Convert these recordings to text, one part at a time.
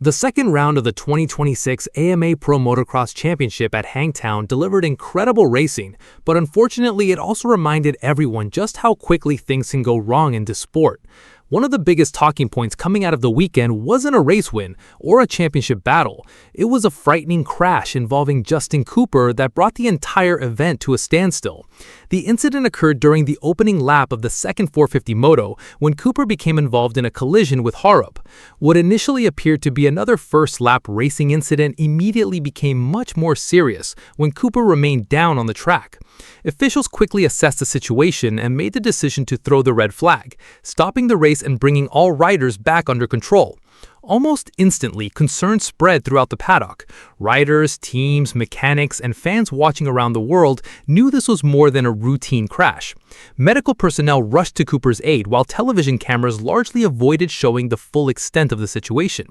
The second round of the 2026 AMA Pro Motocross Championship at Hangtown delivered incredible racing, but unfortunately it also reminded everyone just how quickly things can go wrong in this sport. One of the biggest talking points coming out of the weekend wasn't a race win or a championship battle. It was a frightening crash involving Justin Cooper that brought the entire event to a standstill. The incident occurred during the opening lap of the second 450 moto when Cooper became involved in a collision with Harrop. What initially appeared to be another first lap racing incident immediately became much more serious when Cooper remained down on the track. Officials quickly assessed the situation and made the decision to throw the red flag, stopping the race and bringing all riders back under control. Almost instantly, concern spread throughout the paddock. Riders, teams, mechanics, and fans watching around the world knew this was more than a routine crash. Medical personnel rushed to Cooper's aid while television cameras largely avoided showing the full extent of the situation.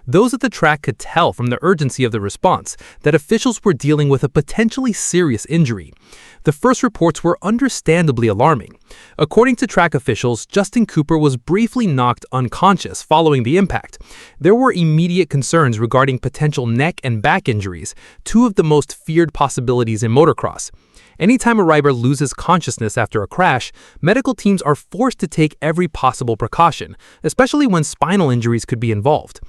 Those at the track could tell from the urgency of the response that officials were dealing with a potentially serious injury. The first reports were understandably alarming. According to track officials, Justin Cooper was briefly knocked unconscious following the impact. There were immediate concerns regarding potential neck and back injuries, two of the most feared possibilities in motocross. Anytime a rider loses consciousness after a crash, medical teams are forced to take every possible precaution, especially when spinal injuries could be involved.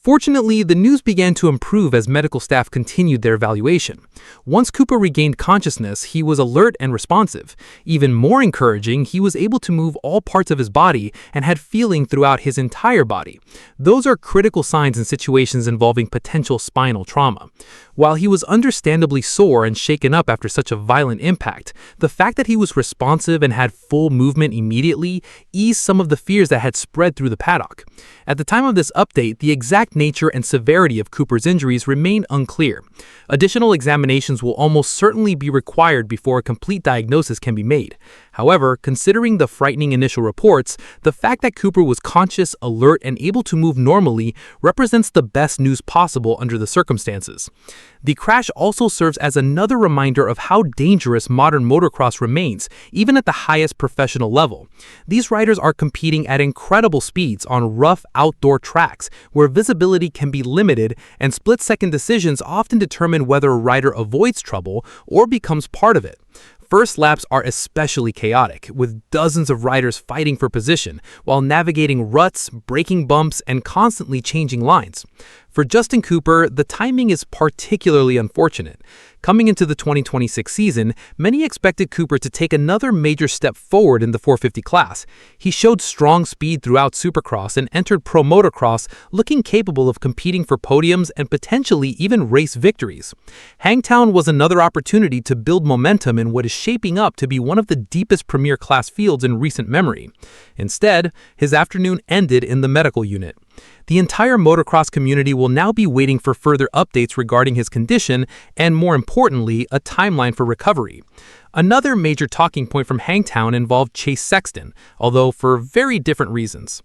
Fortunately, the news began to improve as medical staff continued their evaluation. Once Cooper regained consciousness, he was alert and responsive. Even more encouraging, he was able to move all parts of his body and had feeling throughout his entire body. Those are critical signs in situations involving potential spinal trauma. While he was understandably sore and shaken up after such a violent impact, the fact that he was responsive and had full movement immediately eased some of the fears that had spread through the paddock. At the time of this update, the exact nature and severity of Cooper's injuries remain unclear. Additional examinations will almost certainly be required before a complete diagnosis can be made. However, considering the frightening initial reports, the fact that Cooper was conscious, alert, and able to move normally represents the best news possible under the circumstances. The crash also serves as another reminder of how dangerous modern motocross remains, even at the highest professional level. These riders are competing at incredible speeds on rough outdoor tracks where visibility can be limited, and split-second decisions often determine whether a rider avoids trouble or becomes part of it. First laps are especially chaotic, with dozens of riders fighting for position while navigating ruts, braking bumps, and constantly changing lines. For Justin Cooper, the timing is particularly unfortunate. Coming into the 2026 season, many expected Cooper to take another major step forward in the 450 class. He showed strong speed throughout Supercross and entered Pro Motocross looking capable of competing for podiums and potentially even race victories. Hangtown was another opportunity to build momentum in what is shaping up to be one of the deepest premier class fields in recent memory. Instead, his afternoon ended in the medical unit. The entire motocross community will now be waiting for further updates regarding his condition and, more importantly, a timeline for recovery. Another major talking point from Hangtown involved Chase Sexton, although for very different reasons.